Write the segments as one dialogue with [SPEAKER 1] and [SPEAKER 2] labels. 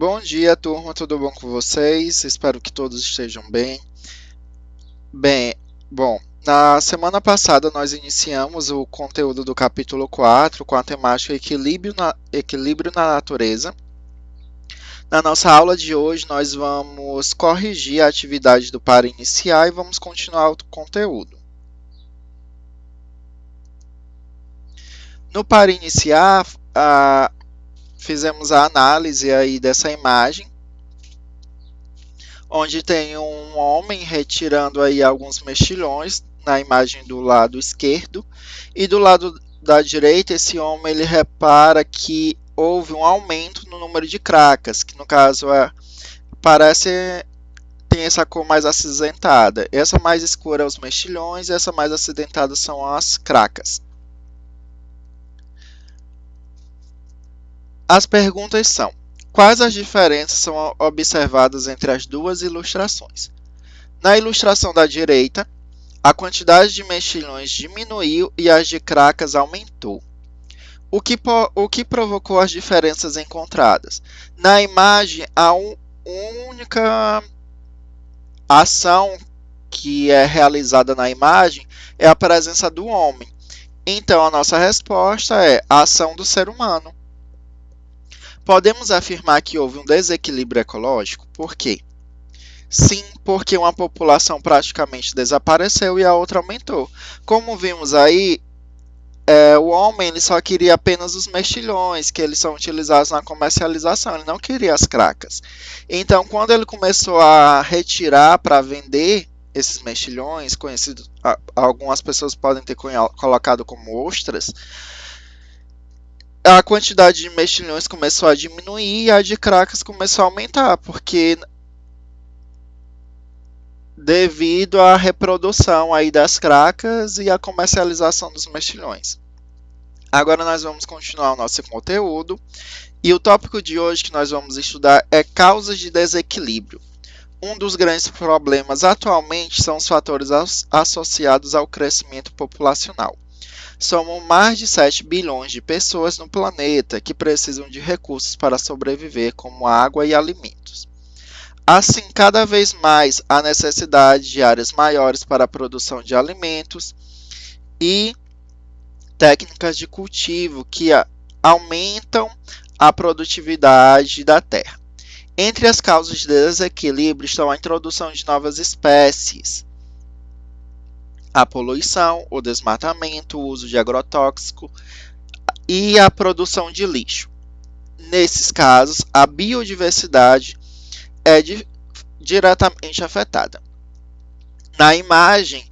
[SPEAKER 1] Bom dia, turma, tudo bom com vocês? Espero que todos estejam bem. Bem, na semana passada nós iniciamos o conteúdo do capítulo 4 com a temática equilíbrio na natureza. Na nossa aula de hoje nós vamos corrigir a atividade do para iniciar e vamos continuar o conteúdo. No para iniciar, fizemos a análise aí dessa imagem, onde tem um homem retirando aí alguns mexilhões na imagem do lado esquerdo, e do lado da direita esse homem ele repara que houve um aumento no número de cracas, que no caso tem essa cor mais acinzentada. Essa mais escura é os mexilhões e essa mais acinzentada são as cracas. As perguntas são: quais as diferenças são observadas entre as duas ilustrações? Na ilustração da direita, a quantidade de mexilhões diminuiu e as de cracas aumentou. O que provocou as diferenças encontradas? Na imagem, a única ação que é realizada na imagem é a presença do homem. Então, a nossa resposta é a ação do ser humano. Podemos afirmar que houve um desequilíbrio ecológico? Por quê? Sim, porque uma população praticamente desapareceu e a outra aumentou. Como vimos aí, o homem ele só queria apenas os mexilhões, que eles são utilizados na comercialização, ele não queria as cracas. Então, quando ele começou a retirar para vender esses mexilhões, conhecidos, algumas pessoas podem ter colocado como ostras, a quantidade de mexilhões começou a diminuir e a de cracas começou a aumentar, porque devido à reprodução aí das cracas e à comercialização dos mexilhões. Agora nós vamos continuar o nosso conteúdo e o tópico de hoje que nós vamos estudar é causas de desequilíbrio. Um dos grandes problemas atualmente são os fatores associados ao crescimento populacional. Somos mais de 7 bilhões de pessoas no planeta que precisam de recursos para sobreviver, como água e alimentos. Assim, cada vez mais há necessidade de áreas maiores para a produção de alimentos e técnicas de cultivo que aumentam a produtividade da terra. Entre as causas de desequilíbrio estão a introdução de novas espécies, a poluição, o desmatamento, o uso de agrotóxico e a produção de lixo. Nesses casos, a biodiversidade é diretamente afetada. Na imagem,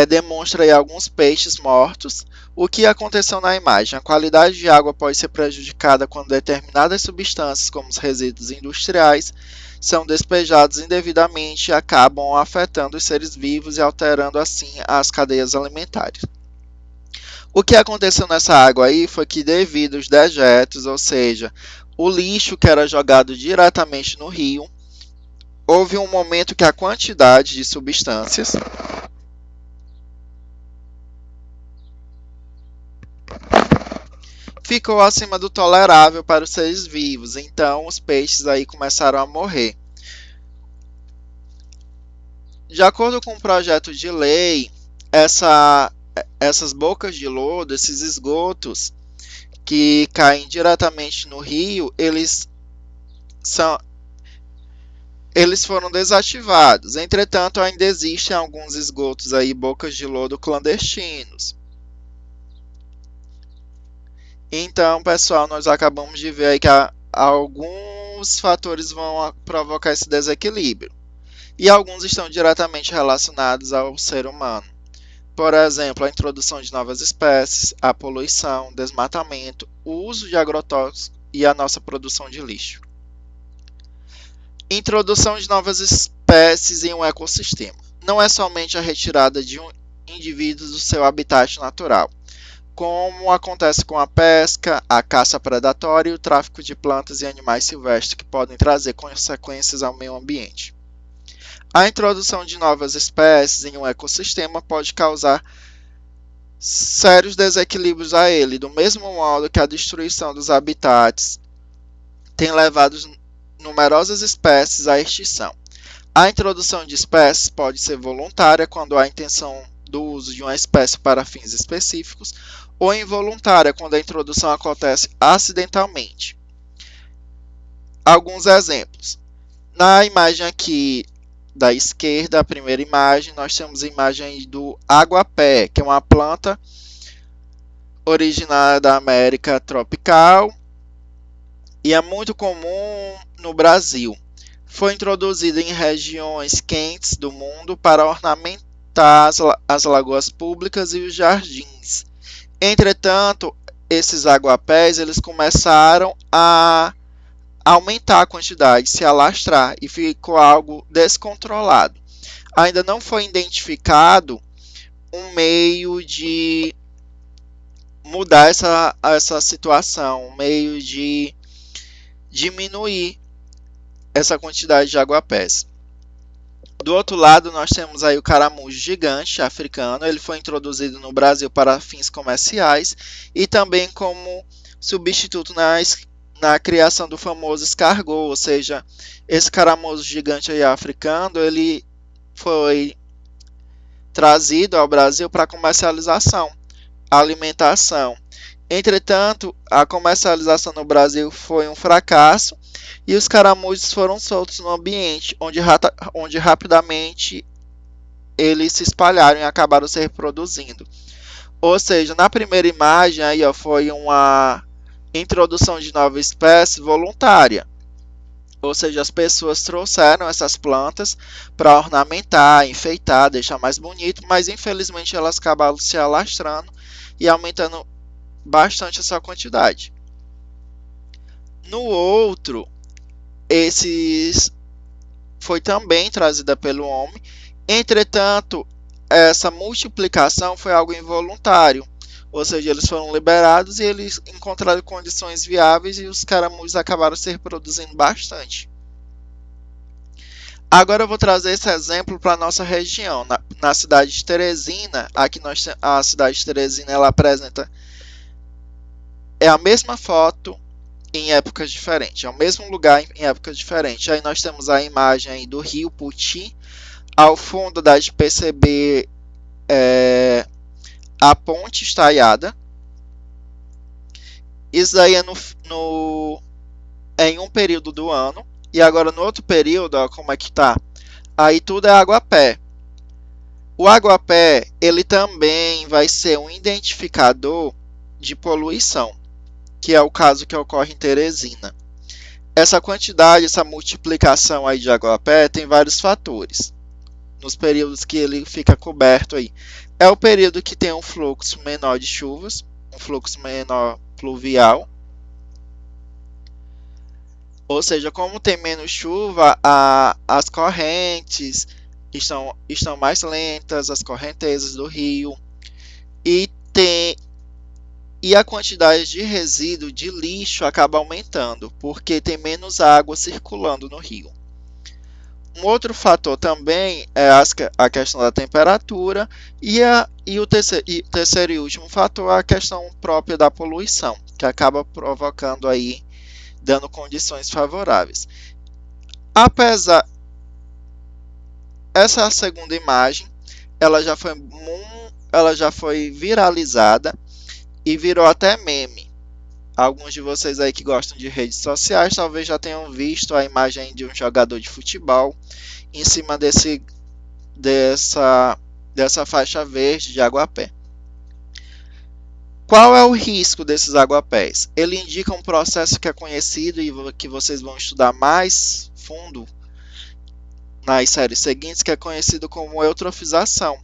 [SPEAKER 1] demonstra aí alguns peixes mortos. O que aconteceu na imagem? A qualidade de água pode ser prejudicada quando determinadas substâncias, como os resíduos industriais, são despejados indevidamente e acabam afetando os seres vivos e alterando assim as cadeias alimentares. O que aconteceu nessa água aí foi que, devido aos dejetos, ou seja, o lixo que era jogado diretamente no rio, houve um momento que a quantidade de substâncias ficou acima do tolerável para os seres vivos, então os peixes aí começaram a morrer. De acordo com o projeto de lei, essas bocas de lodo, esses esgotos que caem diretamente no rio, eles foram desativados. Entretanto, ainda existem alguns esgotos aí, bocas de lodo clandestinos. Então, pessoal, nós acabamos de ver aí que alguns fatores vão provocar esse desequilíbrio. E alguns estão diretamente relacionados ao ser humano. Por exemplo, a introdução de novas espécies, a poluição, desmatamento, o uso de agrotóxicos e a nossa produção de lixo. Introdução de novas espécies em um ecossistema. Não é somente a retirada de um indivíduo do seu habitat natural, como acontece com a pesca, a caça predatória e o tráfico de plantas e animais silvestres, que podem trazer consequências ao meio ambiente. A introdução de novas espécies em um ecossistema pode causar sérios desequilíbrios a ele, do mesmo modo que a destruição dos habitats tem levado numerosas espécies à extinção. A introdução de espécies pode ser voluntária quando há intenção do uso de uma espécie para fins específicos, ou involuntária quando a introdução acontece acidentalmente. Alguns exemplos. Na imagem aqui da esquerda, a primeira imagem, nós temos a imagem do aguapé, que é uma planta originária da América tropical e é muito comum no Brasil. Foi introduzida em regiões quentes do mundo para ornamentar as lagoas públicas e os jardins. Entretanto, esses aguapés eles começaram a aumentar a quantidade, se alastrar, e ficou algo descontrolado. Ainda não foi identificado um meio de mudar essa situação, um meio de diminuir essa quantidade de aguapés. Do outro lado, nós temos aí o caramujo gigante africano. Ele foi introduzido no Brasil para fins comerciais e também como substituto na criação do famoso escargot, ou seja, esse caramujo gigante aí africano, ele foi trazido ao Brasil para comercialização, alimentação. Entretanto, a comercialização no Brasil foi um fracasso e os caramujos foram soltos no ambiente, onde rapidamente eles se espalharam e acabaram se reproduzindo. Ou seja, na primeira imagem aí, ó, foi uma introdução de nova espécie voluntária. Ou seja, as pessoas trouxeram essas plantas para ornamentar, enfeitar, deixar mais bonito, mas infelizmente elas acabaram se alastrando e aumentando bastante essa quantidade. No outro, esses foi também trazida pelo homem, entretanto, essa multiplicação foi algo involuntário, ou seja, eles foram liberados e eles encontraram condições viáveis e os caramujos acabaram se reproduzindo bastante. Agora eu vou trazer esse exemplo para a nossa região, na cidade de Teresina. Aqui a cidade de Teresina ela apresenta a mesma foto em épocas diferentes, é o mesmo lugar em épocas diferentes. Aí nós temos a imagem aí do rio Puti, ao fundo dá de perceber a ponte estaiada. Isso daí é em um período do ano, e agora no outro período, ó, como é que tá? Aí tudo é aguapé. O aguapé ele também vai ser um identificador de poluição, que é o caso que ocorre em Teresina. Essa quantidade, essa multiplicação aí de aguapé tem vários fatores. Nos períodos que ele fica coberto aí, é o período que tem um fluxo menor de chuvas, um fluxo menor pluvial. Ou seja, como tem menos chuva, as correntes estão mais lentas, as correntezas do rio, e a quantidade de resíduo de lixo acaba aumentando, porque tem menos água circulando no rio. Um outro fator também é a questão da temperatura e o terceiro e último fator é a questão própria da poluição, que acaba provocando aí, dando condições favoráveis. Apesar essa segunda imagem, ela já foi viralizada e virou até meme. Alguns de vocês aí que gostam de redes sociais talvez já tenham visto a imagem de um jogador de futebol em cima dessa faixa verde de aguapé. Qual é o risco desses aguapés? Ele indica um processo que é conhecido e que vocês vão estudar mais fundo nas séries seguintes, que é conhecido como eutrofização,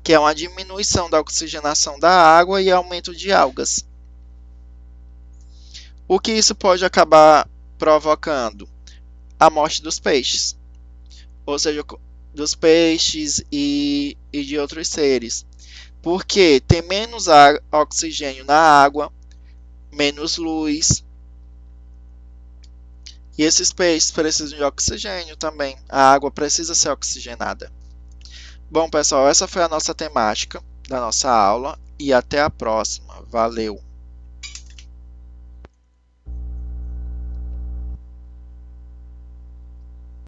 [SPEAKER 1] que é uma diminuição da oxigenação da água e aumento de algas. O que isso pode acabar provocando? A morte dos peixes, ou seja, dos peixes e de outros seres. Porque tem menos oxigênio na água, menos luz. E esses peixes precisam de oxigênio também. A água precisa ser oxigenada. Bom, pessoal, essa foi a nossa temática da nossa aula. E até a próxima. Valeu!